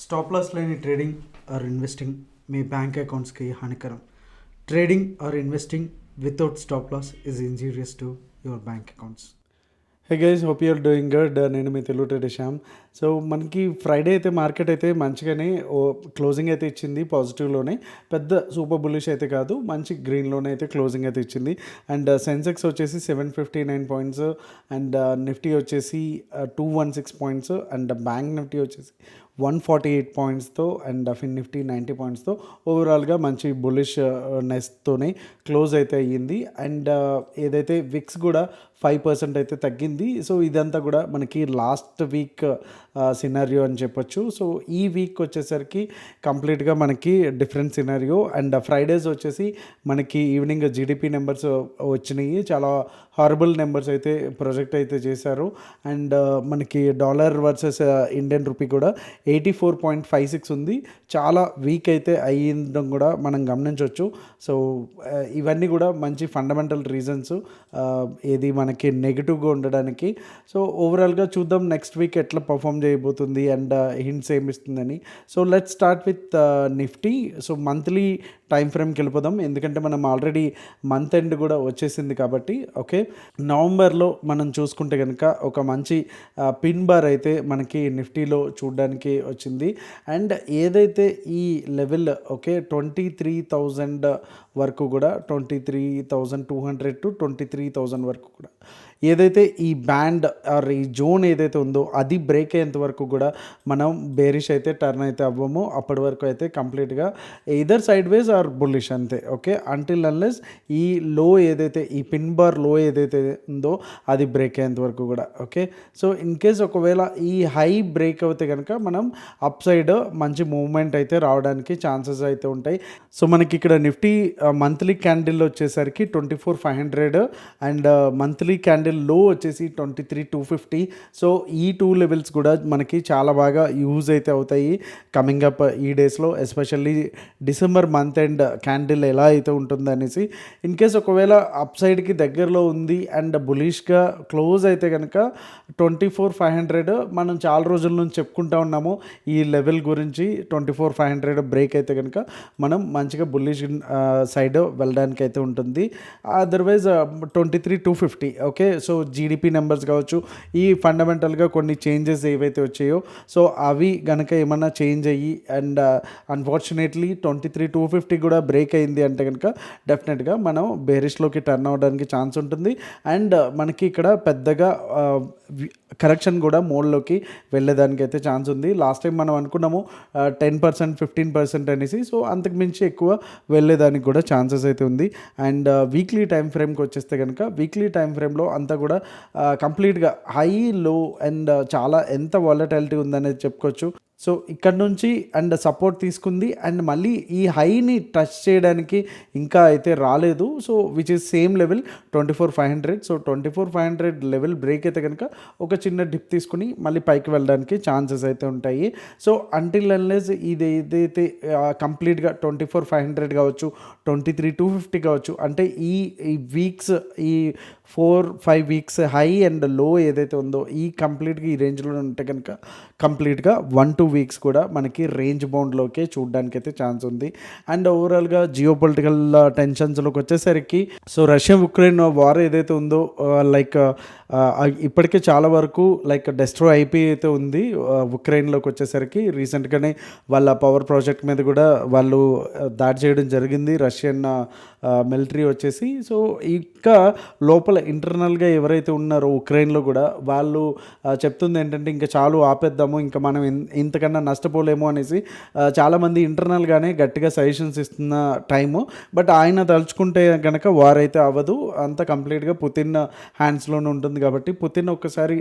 Stop loss లేని trading or investing మీ bank అకౌంట్స్కి హానికరం. Trading or investing without stop loss is injurious to your bank accounts. Hey guys, hope you're doing good. నేను మీ Telugu trader Shyam. So మనకి Friday అయితే market అయితే మంచిగానే క్లోజింగ్ అయితే ఇచ్చింది, పాజిటివ్లోనే. పెద్ద సూపర్ బుల్లిష్ అయితే కాదు, మంచి గ్రీన్లోనే అయితే క్లోజింగ్ అయితే ఇచ్చింది. అండ్ సెన్సెక్స్ వచ్చేసి 759 పాయింట్స్, అండ్ నిఫ్టీ వచ్చేసి 216 పాయింట్స్, అండ్ బ్యాంక్ నిఫ్టీ వచ్చేసి 148 పాయింట్స్తో, అండ్ ఫిన్ నిఫ్టీ 90 పాయింట్స్తో ఓవరాల్గా మంచి బుల్లిష్ నెస్తోనే క్లోజ్ అయితే అయ్యింది. అండ్ ఏదైతే విక్స్ కూడా 5% అయితే తగ్గింది. సో ఇదంతా కూడా మనకి లాస్ట్ వీక్ సినారియో అని చెప్పొచ్చు. సో ఈ వీక్ వచ్చేసరికి కంప్లీట్గా మనకి డిఫరెంట్ సినారియో. అండ్ ఫ్రైడేస్ వచ్చేసి మనకి ఈవినింగ్ జీడిపి నెంబర్స్ వచ్చినాయి. చాలా హారబుల్ నెంబర్స్ అయితే ప్రొజెక్ట్ అయితే చేశారు. అండ్ మనకి డాలర్ వర్సెస్ ఇండియన్ రూపీ కూడా 84.56 ఉంది. చాలా వీక్ అయితే అయ్యిండడం కూడా మనం గమనించవచ్చు. సో ఇవన్నీ కూడా మంచి ఫండమెంటల్ రీజన్స్ ఏది మనకి నెగిటివ్గా ఉండడానికి. సో ఓవరాల్గా చూద్దాం నెక్స్ట్ వీక్ ఎట్లా పర్ఫామ్ చేయబోతుంది అండ్ హింట్స్ ఏమిస్తుందని. So let's start with Nifty. So monthly time ఫ్రేమ్కి వెళ్ళిపోదాం, ఎందుకంటే మనం ఆల్రెడీ మంత్ ఎండ్ కూడా వచ్చేసింది కాబట్టి. ఓకే, నవంబర్లో మనం చూసుకుంటే కనుక ఒక మంచి పిన్ బార్ అయితే మనకి నిఫ్టీలో చూడడానికి వచ్చింది. అండ్ ఏదైతే ఈ లెవెల్ 23,000 వరకు కూడా, 23,200 to 23,000 వరకు కూడా ఏదైతే ఈ బ్యాండ్ ఆర్ ఈ జోన్ ఏదైతే ఉందో అది బ్రేక్ అయ్యేంత వరకు కూడా మనం బేరిష్ అయితే టర్న్ అయితే అవ్వము. అప్పటి వరకు అయితే కంప్లీట్గా either side ways or bullish అంతే. ఓకే, అంటిల్ అన్లెస్ ఈ లో ఏదైతే ఈ పిన్ బార్ లో ఏదైతే ఉందో అది బ్రేక్ అయ్యేంత వరకు కూడా. ఓకే, సో ఇన్ కేస్ ఒకవేళ ఈ హై బ్రేక్ అవుతే కనుక మనం అప్ సైడ్ మంచి మూవ్మెంట్ అయితే రావడానికి ఛాన్సెస్ అయితే ఉంటాయి. సో మనకి ఇక్కడ నిఫ్టీ మంత్లీ క్యాండిల్ వచ్చేసరికి 24,500 అండ్ మంత్లీ క్యాండిల్ లో వచ్చేసి 23,250. సో ఈ టూ లెవెల్స్ కూడా మనకి చాలా బాగా యూజ్ అయితే అవుతాయి కమింగ్ అప్ ఈ డేస్లో, especially December month end candle ఎలా అయితే ఉంటుంది అనేసి. ఇన్ కేస్ ఒకవేళ అప్ సైడ్కి దగ్గరలో ఉంది అండ్ బులిష్గా క్లోజ్ అయితే కనుక 24,500 మనం చాలా రోజుల నుంచి చెప్పుకుంటా ఉన్నాము ఈ లెవెల్ గురించి. 24,500 బ్రేక్ అయితే కనుక మనం మంచిగా బుల్లిష్ సైడ్ వెళ్ళడానికి అయితే ఉంటుంది. Otherwise 23,250. Okay, so GDP numbers కావచ్చు, ఈ ఫండమెంటల్గా కొన్ని చేంజెస్ ఏవైతే వచ్చాయో సో అవి కనుక ఏమన్నా చేంజ్ అయ్యి అండ్ అన్ఫార్చునేట్లీ 23,250 కూడా బ్రేక్ అయింది అంటే కనుక డెఫినెట్గా మనం బేరిష్లోకి టర్న్ అవ్వడానికి ఛాన్స్ ఉంటుంది. అండ్ మనకి ఇక్కడ పెద్దగా కరెక్షన్ కూడా మోడ్లోకి వెళ్ళేదానికి అయితే ఛాన్స్ ఉంది. లాస్ట్ టైం మనం అనుకున్నాము 10%, 15% అనేసి. సో అంతకు మించి ఎక్కువ వెళ్ళేదానికి కూడా ఛాన్సెస్ అయితే ఉంది. అండ్ వీక్లీ టైం ఫ్రేమ్కి వచ్చేస్తే కనుక వీక్లీ టైం ఫ్రేమ్లో అంతా కూడా కంప్లీట్గా హై లో అండ్ చాలా ఎంత వాలటాలిటీ ఉందనేది చెప్పుకోవచ్చు. సో ఇక్కడ నుంచి అండ్ సపోర్ట్ తీసుకుంది అండ్ మళ్ళీ ఈ హైని టచ్ చేయడానికి ఇంకా అయితే రాలేదు. So which is same level 24,500. So 24,500 level break అయితే కనుక ఒక చిన్న డిప్ తీసుకుని మళ్ళీ పైకి వెళ్ళడానికి ఛాన్సెస్ అయితే ఉంటాయి. సో అంటిల్ అన్లెస్ ఇది ఏదైతే కంప్లీట్గా 24,500 కావచ్చు, 23,250 కావచ్చు, అంటే ఈ వీక్స్ ఈ 4-5 వీక్స్ హై అండ్ లో ఏదైతే ఉందో ఈ కంప్లీట్గా ఈ రేంజ్లో ఉంటే కనుక కంప్లీట్గా 1-2 వీక్స్ కూడా మనకి రేంజ్ బౌండ్లోకే చూడడానికి అయితే ఛాన్స్ ఉంది. అండ్ ఓవరాల్గా జియో పొలిటికల్ టెన్షన్స్లోకి వచ్చేసరికి సో రష్యా ఉక్రెయిన్ వార్ ఏదైతే ఉందో లైక్ ఇప్పటికే చాలా వరకు లైక్ డెస్ట్రాయ్ అయిపోయి అయితే ఉంది. ఉక్రెయిన్లోకి వచ్చేసరికి రీసెంట్గానే వాళ్ళ పవర్ ప్రాజెక్ట్ మీద కూడా వాళ్ళు దాడి చేయడం జరిగింది రష్యన్ మిలిటరీ వచ్చేసి. సో ఇంకా లోపల ఇంటర్నల్గా ఎవరైతే ఉన్నారో ఉక్రెయిన్లో కూడా వాళ్ళు చెప్తుంది ఏంటంటే ఇంకా చాలు ఆపేద్దాము, ఇంకా మనం ఇంతకన్నా నష్టపోలేము అనేసి చాలామంది ఇంటర్నల్గానే గట్టిగా సజెషన్స్ ఇస్తున్న టైము. బట్ ఆయన తలుచుకుంటే కనుక వార్ అయితే అవ్వదు, అంతా కంప్లీట్గా పుతిన్ హ్యాండ్స్లోనే ఉంటుంది కాబట్టి పుతిన్ ఒక్కసారి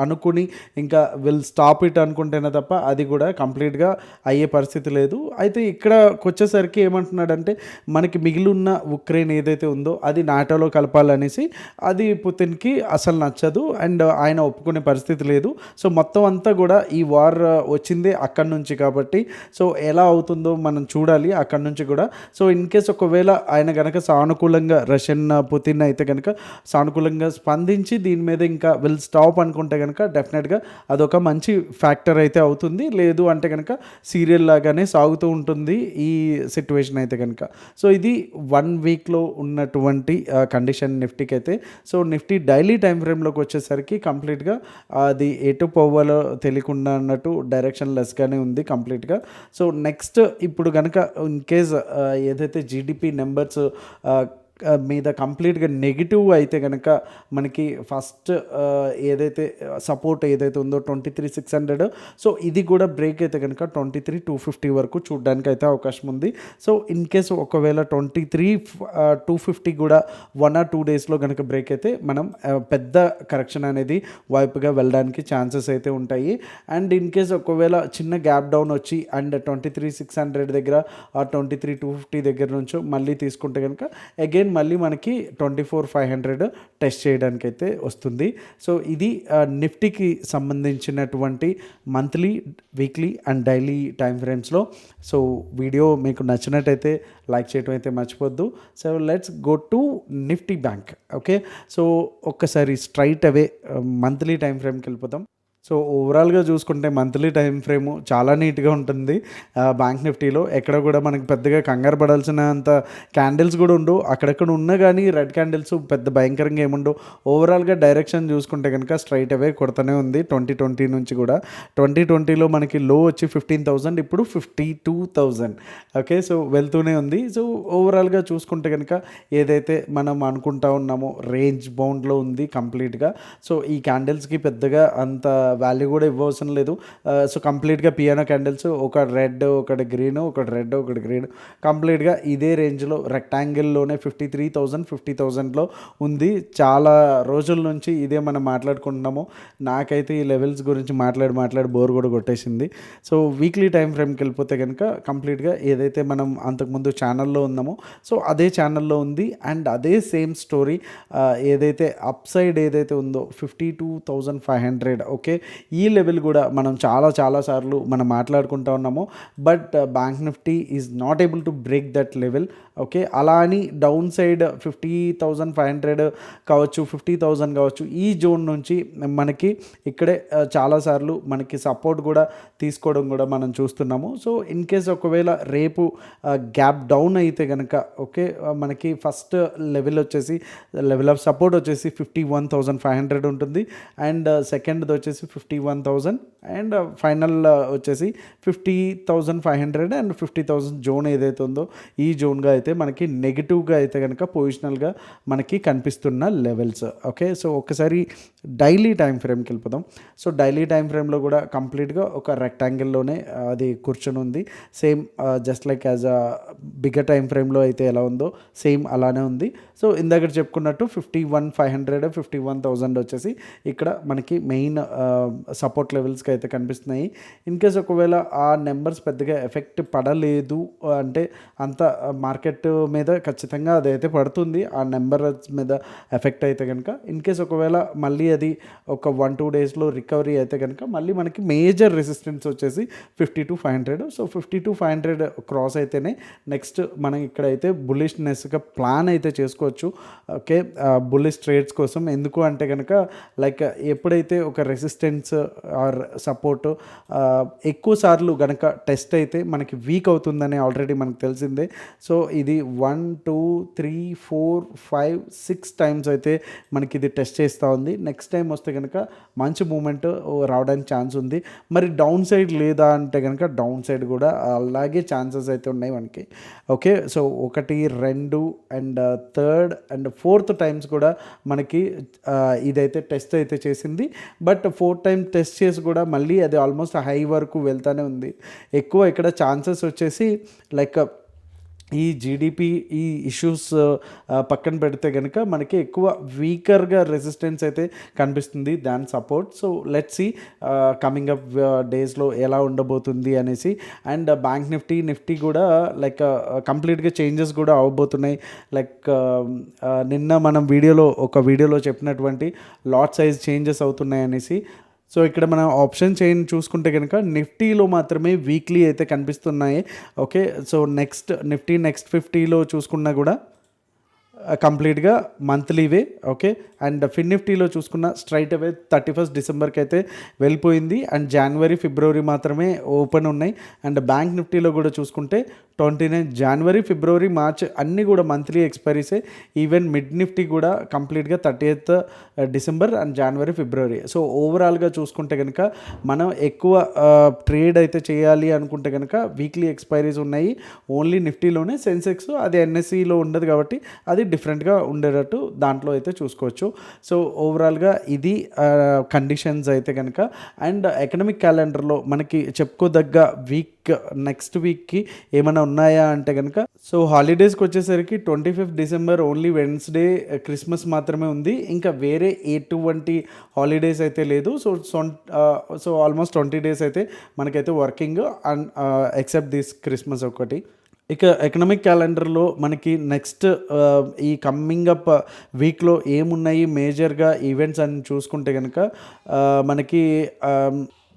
అనుకుని ఇంకా విల్ స్టాప్ ఇట్ అనుకుంటేనే తప్ప అది కూడా కంప్లీట్గా అయ్యే పరిస్థితి లేదు. అయితే ఇక్కడకి వచ్చేసరికి ఏమంటున్నాడంటే మనకి మిగిలి ఉన్న ఉక్రెయిన్ ఏదైతే ఉందో అది నాటోలో కలపాలనేసి, అది పుతిన్కి అసలు నచ్చదు అండ్ ఆయన ఒప్పుకునే పరిస్థితి లేదు. సో మొత్తం అంతా కూడా ఈ వార్ వచ్చింది వచ్చింది అక్కడి నుంచి కాబట్టి సో ఎలా అవుతుందో మనం చూడాలి అక్కడి నుంచి కూడా. సో ఇన్ కేస్ ఒకవేళ ఆయన కనుక సానుకూలంగా రష్యన్ పుతిన్ అయితే కనుక సానుకూలంగా స్పందించి దీని మీద ఇంకా విల్ స్టాప్ అనుకుంటే కనుక డెఫినెట్గా అదొక మంచి ఫ్యాక్టర్ అయితే అవుతుంది. లేదు అంటే కనుక సీరియల్ లాగానే సాగుతూ ఉంటుంది ఈ సిచ్యువేషన్ అయితే కనుక. సో ఇది 1 వీక్లో ఉన్నటువంటి కండిషన్ నిఫ్టీకి అయితే. సో నిఫ్టీ డైలీ టైం ఫ్రేమ్లోకి వచ్చేసరికి కంప్లీట్గా అది ఎటు పోవాలో తెలియకుండా అన్నట్టు డైరెక్షన్ లెస్గానే ఉంది కంప్లీట్గా. సో నెక్స్ట్ ఇప్పుడు కనుక ఇన్ కేస్ ఏదైతే జీడిపి నెంబర్స్ మీద కంప్లీట్గా నెగిటివ్ అయితే కనుక మనకి ఫస్ట్ ఏదైతే సపోర్ట్ ఏదైతే ఉందో 23,600, సో ఇది కూడా బ్రేక్ అయితే కనుక 23,250 వరకు చూడడానికి అయితే అవకాశం ఉంది. సో ఇన్ కేసు ఒకవేళ 23,250 కూడా 1 or 2 డేస్లో కనుక బ్రేక్ అయితే మనం పెద్ద కరెక్షన్ అనేది వైపుగా వెళ్ళడానికి ఛాన్సెస్ అయితే ఉంటాయి. అండ్ ఇన్ కేసు ఒకవేళ చిన్న గ్యాప్ డౌన్ వచ్చి అండ్ 23,600 దగ్గర ఆ 23,250 దగ్గర నుంచో మళ్ళీ తీసుకుంటే కనుక అగైన్ మళ్ళీ మనకి 24,500 టెస్ట్ చేయడానికి అయితే వస్తుంది. సో ఇది నిఫ్టీకి సంబంధించినటువంటి monthly, weekly and daily time ఫ్రేమ్స్లో. సో వీడియో మీకు నచ్చినట్టయితే లైక్ చేయడం అయితే మర్చిపోద్దు. So let's go to Nifty bank. Okay, so ఒక్కసారి స్ట్రైట్ అవే మంత్లీ టైం ఫ్రేమ్కి వెళ్ళిపోతాం. సో ఓవరాల్గా చూసుకుంటే మంత్లీ టైం ఫ్రేము చాలా నీట్గా ఉంటుంది బ్యాంక్ నిఫ్టీలో. ఎక్కడ కూడా మనకి పెద్దగా కంగారు పడాల్సిన అంత క్యాండిల్స్ కూడా ఉండవు. అక్కడక్కడ ఉన్నా కానీ రెడ్ క్యాండిల్స్ పెద్ద భయంకరంగా ఏముండవు. ఓవరాల్గా డైరెక్షన్ చూసుకుంటే కనుక స్ట్రైట్ అవే కొడుతూనే ఉంది. 2020 నుంచి కూడా 2020లో మనకి లో వచ్చి 15,000, ఇప్పుడు 52,000. ఓకే, సో వెళ్తూనే ఉంది. సో ఓవరాల్గా చూసుకుంటే కనుక ఏదైతే మనం అనుకుంటా ఉన్నామో రేంజ్ బౌండ్లో ఉంది కంప్లీట్గా. సో ఈ క్యాండిల్స్కి పెద్దగా అంత వాల్యూ కూడా ఇవ్వవసరం లేదు. సో కంప్లీట్గా పియానో క్యాండిల్స్, ఒక రెడ్ ఒకటి గ్రీన్, ఒకటి రెడ్ ఒకటి గ్రీన్, కంప్లీట్గా ఇదే రేంజ్లో రెక్టాంగిల్లోనే 53,000 50,000లో ఉంది. చాలా రోజుల నుంచి ఇదే మనం మాట్లాడుకుంటున్నాము. నాకైతే ఈ లెవెల్స్ గురించి మాట్లాడి బోర్ కూడా కొట్టేసింది. సో వీక్లీ టైం ఫ్రేమ్కి వెళ్ళిపోతే కనుక కంప్లీట్గా ఏదైతే మనం అంతకుముందు ఛానల్లో ఉన్నామో సో అదే ఛానల్లో ఉంది. అండ్ అదే సేమ్ స్టోరీ ఏదైతే అప్ సైడ్ ఏదైతే ఉందో 52,500. ఓకే, ఈ లెవెల్ కూడా మనం చాలా సార్లు మనం మాట్లాడుకుంటూ ఉన్నాము. But bank Nifty is not able to break that level. Okay, అలా అని డౌన్ సైడ్ 50,500 కావచ్చు, 50,000 కావచ్చు, ఈ జోన్ నుంచి మనకి ఇక్కడే చాలాసార్లు మనకి సపోర్ట్ కూడా తీసుకోవడం కూడా మనం చూస్తున్నాము. సో ఇన్ కేస్ ఒకవేళ రేపు గ్యాప్ డౌన్ అయితే కనుక ఓకే మనకి ఫస్ట్ లెవెల్ వచ్చేసి లెవెల్ ఆఫ్ సపోర్ట్ వచ్చేసి 51,500 ఉంటుంది. అండ్ సెకండ్ది వచ్చేసి 51,000 అండ్ ఫైనల్ వచ్చేసి 50,500 అండ్ 50,000 జోన్ ఏదైతే ఉందో ఈ జోన్గా అయితే మనకి నెగిటివ్గా అయితే కనుక పొజిషనల్గా మనకి కనిపిస్తున్న లెవెల్స్. ఓకే, సో ఒకసారి డైలీ టైం ఫ్రేమ్కి వెళ్ళిపోదాం. సో డైలీ టైం ఫ్రేమ్లో కూడా కంప్లీట్గా ఒక రెక్టాంగిల్లోనే అది కూర్చొని ఉంది. Same just like as a bigger time ఫ్రేమ్లో అయితే ఎలా ఉందో సేమ్ అలానే ఉంది. సో ఇందాక చెప్పుకున్నట్టు 51,500 51,000 వచ్చేసి ఇక్కడ మనకి మెయిన్ సపోర్ట్ లెవెల్స్కి అయితే కనిపిస్తున్నాయి. ఇన్ కేస్ ఒకవేళ ఆ నెంబర్స్ పెద్దగా ఎఫెక్ట్ పడలేదు అంటే అంత మార్కెట్ మీద ఖచ్చితంగా అదైతే పడుతుంది. ఆ నెంబర్ మీద ఎఫెక్ట్ అయితే కనుక ఇన్ కేస్ ఒకవేళ మళ్ళీ అది ఒక 1-2 డేస్లో రికవరీ అయితే కనుక మళ్ళీ మనకి మేజర్ రెసిస్టెన్స్ వచ్చేసి 52,500. సో 52,500 క్రాస్ అయితేనే నెక్స్ట్ మనం ఇక్కడైతే బుల్లిష్నెస్గా ప్లాన్ అయితే చేసుకోవచ్చు. ఓకే, బుల్లిష్ ట్రేడ్స్ కోసం. ఎందుకు అంటే కనుక లైక్ ఎప్పుడైతే ఒక రెసిస్టెన్స్ ఆర్ సపోర్ట్ ఎక్కువ సార్లు కనుక టెస్ట్ అయితే మనకి వీక్ అవుతుందని ఆల్రెడీ మనకు తెలిసిందే. సో ఇది 1 2 3 4 5 6 టైమ్స్ అయితే మనకి ఇది టెస్ట్ చేస్తూ ఉంది. నెక్స్ట్ టైం వస్తే కనుక మంచి మూమెంట్ రావడానికి ఛాన్స్ ఉంది. మరి డౌన్ సైడ్ లేదా అంటే కనుక డౌన్ సైడ్ కూడా అలాగే ఛాన్సెస్ అయితే ఉన్నాయి మనకి. Okay, so 1 2 and 3rd and 4th times కూడా మనకి ఇదైతే టెస్ట్ అయితే చేసింది. బట్ 4th టైం టెస్ట్ చేసి కూడా మళ్ళీ అది ఆల్మోస్ట్ హై వరకు వెళ్తూనే ఉంది. ఎక్కువ ఇక్కడ ఛాన్సెస్ వచ్చేసి లైక్ ఈ జీడిపి ఈ ఇష్యూస్ పక్కన పెడితే కనుక మనకి ఎక్కువ వీకర్గా రెసిస్టెన్స్ అయితే కనిపిస్తుంది దాని support. So let's see coming up డేస్లో ఎలా ఉండబోతుంది అనేసి. అండ్ బ్యాంక్ నిఫ్టీ కూడా లైక్ కంప్లీట్గా చేంజెస్ కూడా అవ్వబోతున్నాయి. లైక్ నిన్న మనం ఒక వీడియోలో చెప్పినటువంటి లాట్ సైజ్ చేంజెస్ అవుతున్నాయి అనేసి. సో ఇక్కడ మనం ఆప్షన్ చైన్ చూసుకుంటే కనుక నిఫ్టీలో మాత్రమే వీక్లీ అయితే కనిపిస్తున్నాయి. ఓకే, సో నిఫ్టీ నెక్స్ట్ 50లో చూసుకున్నా కూడా కంప్లీట్గా మంత్లీవే. ఓకే, అండ్ ఫిన్ నిఫ్టీలో చూసుకున్న స్ట్రైట్ అవే 31 డిసెంబర్కి అయితే వెళ్ళిపోయింది, అండ్ జనవరి ఫిబ్రవరి మాత్రమే ఓపెన్ ఉన్నాయి. అండ్ బ్యాంక్ నిఫ్టీలో కూడా చూసుకుంటే 29 జనవరి ఫిబ్రవరి మార్చ్ అన్నీ కూడా మంత్లీ ఎక్స్పైరీసే. ఈవెన్ మిడ్ నిఫ్టీ కూడా కంప్లీట్గా 30th December and January February. So ఓవరాల్గా చూసుకుంటే కనుక మనం ఎక్కువ ట్రేడ్ అయితే చేయాలి అనుకుంటే కనుక వీక్లీ ఎక్స్పైరీస్ ఉన్నాయి ఓన్లీ నిఫ్టీలోనే. సెన్సెక్స్ అది ఎన్ఎస్సిలో ఉండదు కాబట్టి అది డిఫరెంట్గా ఉండేటట్టు దాంట్లో అయితే చూసుకోవచ్చు. సో ఓవరాల్గా ఇది కండిషన్స్ అయితే కనుక. అండ్ ఎకనామిక్ క్యాలెండర్లో మనకి చెప్పుకోదగ్గ నెక్స్ట్ వీక్కి ఏమైనా ఉన్నాయా అంటే కనుక, సో హాలిడేస్కి వచ్చేసరికి 25 డిసెంబర్ ఓన్లీ వెన్స్డే క్రిస్మస్ మాత్రమే ఉంది. ఇంకా వేరే ఎటువంటి హాలిడేస్ అయితే లేదు. సో ఆల్మోస్ట్ 20 డేస్ అయితే మనకైతే working and except this Christmas ఒకటి. ఇక ఎకనామిక్ క్యాలెండర్లో మనకి నెక్స్ట్ ఈ కమ్మింగ్ అప్ వీక్లో ఏమున్నాయి మేజర్గా ఈవెంట్స్ అని చూసుకుంటే కనుక మనకి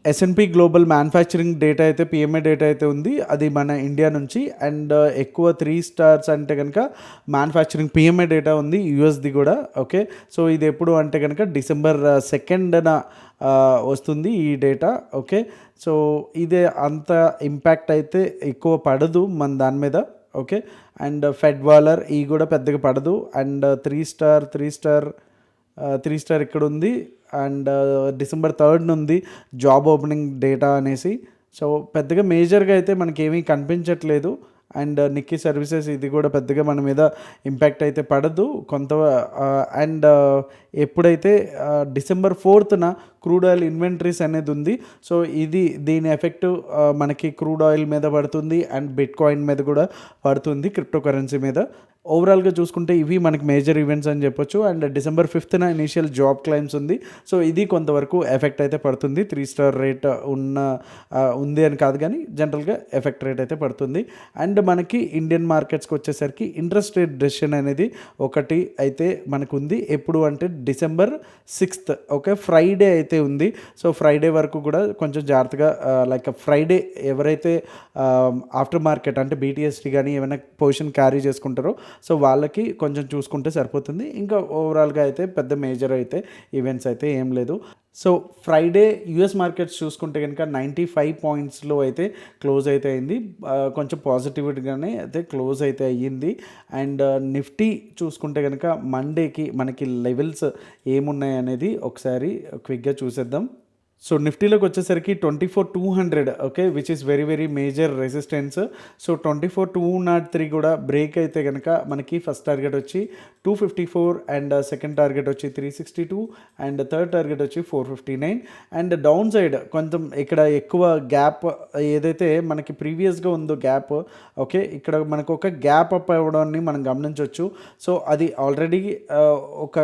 S&P గ్లోబల్ మ్యానుఫ్యాక్చరింగ్ డేటా అయితే PMI డేటా అయితే ఉంది, అది మన ఇండియా నుంచి. అండ్ ఎక్కువ 3 స్టార్స్ అంటే కనుక మ్యానుఫ్యాక్చరింగ్ PMI డేటా ఉంది యూఎస్ది కూడా. ఓకే, సో ఇది ఎప్పుడు అంటే కనుక December 2nd వస్తుంది ఈ డేటా. ఓకే, సో ఇదే అంత ఇంపాక్ట్ అయితే ఎక్కువ పడదు మన దాని మీద. ఓకే, అండ్ ఫెడ్ వాలర్ ఈ కూడా పెద్దగా పడదు. అండ్ 3 స్టార్ ఇక్కడ ఉంది. అండ్ December 3rd ఉంది జాబ్ ఓపెనింగ్ డేటా అనేసి. సో పెద్దగా మేజర్గా అయితే మనకి ఏమీ కనిపించట్లేదు. అండ్ నిక్కీ సర్వీసెస్ ఇది కూడా పెద్దగా మన మీద ఇంపాక్ట్ అయితే పడదు కొంత. అండ్ ఎప్పుడైతే December 4th crude oil inventories అనేది ఉంది. సో దీని ఎఫెక్ట్ మనకి క్రూడ్ ఆయిల్ మీద పడుతుంది అండ్ బిట్ కాయిన్ మీద కూడా పడుతుంది, క్రిప్టో కరెన్సీ మీద. ఓవరాల్గా చూసుకుంటే ఇవి మనకి మేజర్ ఈవెంట్స్ అని చెప్పొచ్చు. And December 5th initial job claims ఉంది. సో ఇది కొంతవరకు ఎఫెక్ట్ అయితే పడుతుంది. 3 స్టార్ రేట్ ఉంది అని కాదు కానీ జనరల్గా ఎఫెక్ట్ రేట్ అయితే పడుతుంది. అండ్ మనకి ఇండియన్ మార్కెట్స్కి వచ్చేసరికి ఇంట్రెస్ట్ రేట్ డెసిషన్ అనేది ఒకటి అయితే మనకు ఉంది. ఎప్పుడు అంటే December 6th. ఓకే, ఫ్రైడే అయితే ఉంది. సో ఫ్రైడే వరకు కూడా కొంచెం జాగ్రత్తగా లైక్ ఫ్రైడే ఎవరైతే ఆఫ్టర్ మార్కెట్ అంటే BTST కానీ ఏమైనా పొజిషన్ క్యారీ చేసుకుంటారో సో వాళ్ళకి కొంచెం చూసుకుంటే సరిపోతుంది. ఇంకా ఓవరాల్గా అయితే పెద్ద మేజర్ అయితే ఈవెంట్స్ అయితే ఏం లేదు. సో ఫ్రైడే యూఎస్ మార్కెట్స్ చూసుకుంటే కనుక 95 పాయింట్స్లో అయితే క్లోజ్ అయితే అయింది. కొంచెం పాజిటివ్గానే అయితే క్లోజ్ అయితే అయ్యింది. అండ్ నిఫ్టీ చూసుకుంటే కనుక మండేకి మనకి లెవెల్స్ ఏమున్నాయి అనేది ఒకసారి క్విక్గా చూసేద్దాం. సో నిఫ్టీలోకి వచ్చేసరికి 24,200. Okay, which is very very major resistance. So 24,203 కూడా బ్రేక్ అయితే కనుక మనకి ఫస్ట్ టార్గెట్ వచ్చి 254 అండ్ సెకండ్ టార్గెట్ వచ్చి 362 అండ్ థర్డ్ టార్గెట్ వచ్చి 459. అండ్ డౌన్ సైడ్ కొంచెం ఇక్కడ ఎక్కువ గ్యాప్ ఏదైతే మనకి ప్రీవియస్గా ఉందో గ్యాప్. ఓకే, ఇక్కడ మనకు ఒక గ్యాప్ అప్ అవ్వడాన్ని మనం గమనించవచ్చు. సో అది ఆల్రెడీ ఒక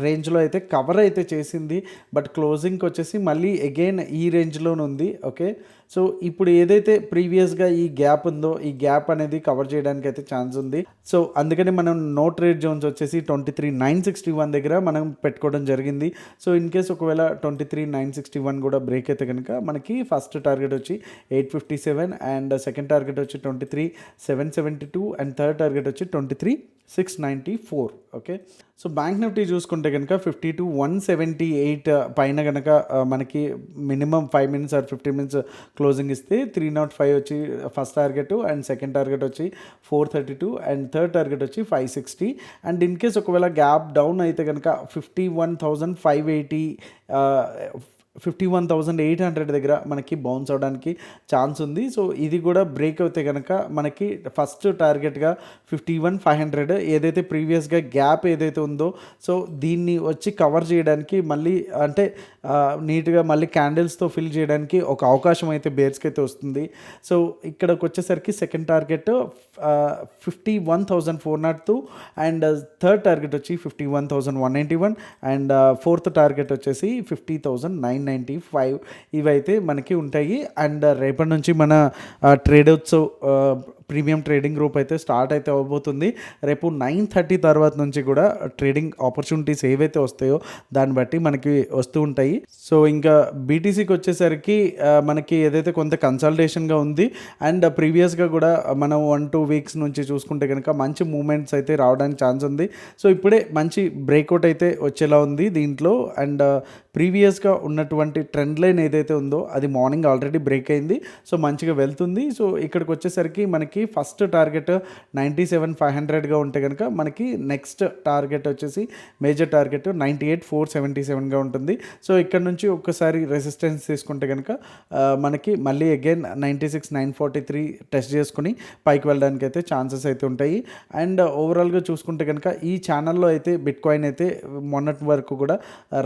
రేంజ్లో అయితే కవర్ అయితే చేసింది, బట్ క్లోజింగ్కి వచ్చేసి మళ్ళీ అగైన్ ఈ రేంజ్లోనే ఉంది. ఓకే, సో ఇప్పుడు ఏదైతే ప్రీవియస్గా ఈ గ్యాప్ ఉందో ఈ గ్యాప్ అనేది కవర్ చేయడానికి అయితే ఛాన్స్ ఉంది. సో అందుకని మనం నో ట్రేడ్ జోన్స్ వచ్చేసి 23,961 దగ్గర మనం పెట్టుకోవడం జరిగింది. సో ఇన్ కేస్ ఒకవేళ 23,961 కూడా బ్రేక్ అయితే కనుక మనకి ఫస్ట్ టార్గెట్ వచ్చి 857 అండ్ సెకండ్ టార్గెట్ వచ్చి 23,772 అండ్ థర్డ్ టార్గెట్ వచ్చి 23,694. ఓకే, సో బ్యాంక్ నిఫ్టీ చూసుకుంటే కనుక 52,178 పైన కనుక మనకి minimum 5 minutes or 15 minutes closing ఇస్తే 305 వచ్చి first target and second target వచ్చి 432 అండ్ థర్డ్ టార్గెట్ వచ్చి 560. అండ్ ఇన్ కేస్ ఒకవేళ గ్యాప్ డౌన్ అయితే కనుక 51,580 51,800 దగ్గర మనకి బౌన్స్ అవడానికి ఛాన్స్ ఉంది. సో ఇది కూడా బ్రేక్ అవుతే కనుక మనకి ఫస్ట్ టార్గెట్గా 51,500 ఏదైతే ప్రీవియస్గా గ్యాప్ ఏదైతే ఉందో సో దీన్ని వచ్చి కవర్ చేయడానికి మళ్ళీ అంటే నీట్గా మళ్ళీ క్యాండిల్స్తో ఫిల్ చేయడానికి ఒక అవకాశం అయితే బేర్స్కి అయితే వస్తుంది. సో ఇక్కడికి వచ్చేసరికి second target 51,402 and third target వచ్చి 51,191 అండ్ ఫోర్త్ టార్గెట్ వచ్చేసి 50,995 ఇవైతే మనకి ఉంటాయి. అండ్ రేపటి నుంచి మన ట్రేడర్స్ ప్రీమియం ట్రేడింగ్ గ్రూప్ అయితే స్టార్ట్ అయితే అవ్వబోతుంది. రేపు 9:30 తర్వాత నుంచి కూడా ట్రేడింగ్ ఆపర్చునిటీస్ ఏవైతే వస్తాయో దాన్ని బట్టి మనకి వస్తూ ఉంటాయి. సో ఇంకా బీటీసీకి వచ్చేసరికి మనకి ఏదైతే కొంత కన్సల్టేషన్గా ఉంది అండ్ ప్రీవియస్గా కూడా మనం 1-2 వీక్స్ నుంచి చూసుకుంటే కనుక మంచి మూమెంట్స్ అయితే రావడానికి ఛాన్స్ ఉంది. సో ఇప్పుడే మంచి బ్రేక్అవుట్ అయితే వచ్చేలా ఉంది దీంట్లో. అండ్ ప్రీవియస్గా ఉన్నటువంటి ట్రెండ్ లైన్ ఏదైతే ఉందో అది మార్నింగ్ ఆల్రెడీ బ్రేక్ అయింది. సో మంచిగా వెళ్తుంది. సో ఇక్కడికి వచ్చేసరికి మనకి ఫస్ట్ టార్గెట్ 97,500గా ఉంటే కనుక మనకి నెక్స్ట్ టార్గెట్ వచ్చేసి మేజర్ టార్గెట్ 98,477గా ఉంటుంది. సో ఇక్కడ నుంచి ఒక్కసారి రెసిస్టెన్స్ తీసుకుంటే కనుక మనకి మళ్ళీ అగైన్ 96,943 టెస్ట్ చేసుకుని పైకి వెళ్ళడానికి అయితే ఛాన్సెస్ అయితే ఉంటాయి. అండ్ ఓవరాల్గా చూసుకుంటే కనుక ఈ ఛానల్లో అయితే బిట్ కాయిన్ అయితే మొన్నటి వరకు కూడా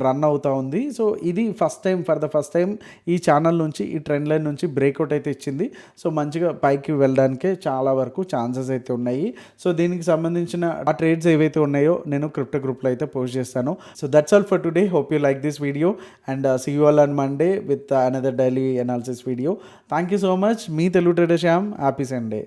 రన్ అవుతూ ఉంది. సో ఇది ఫర్ ద ఫస్ట్ టైం ఈ ఛానల్ నుంచి ఈ ట్రెండ్ లైన్ నుంచి బ్రేక్అవుట్ అయితే ఇచ్చింది. సో మంచిగా పైకి వెళ్ళడానికే చాలా వరకు ఛాన్సెస్ అయితే ఉన్నాయి. సో దీనికి సంబంధించిన ఆ ట్రేడ్స్ ఏవైతే ఉన్నాయో నేను క్రిప్టో గ్రూప్లో అయితే పోస్ట్ చేస్తాను. So that's all for today. Hope you like this video and see you all on Monday with another daily analysis video. Thank you so much. మీ Telugu trader Shyam. Happy Sunday.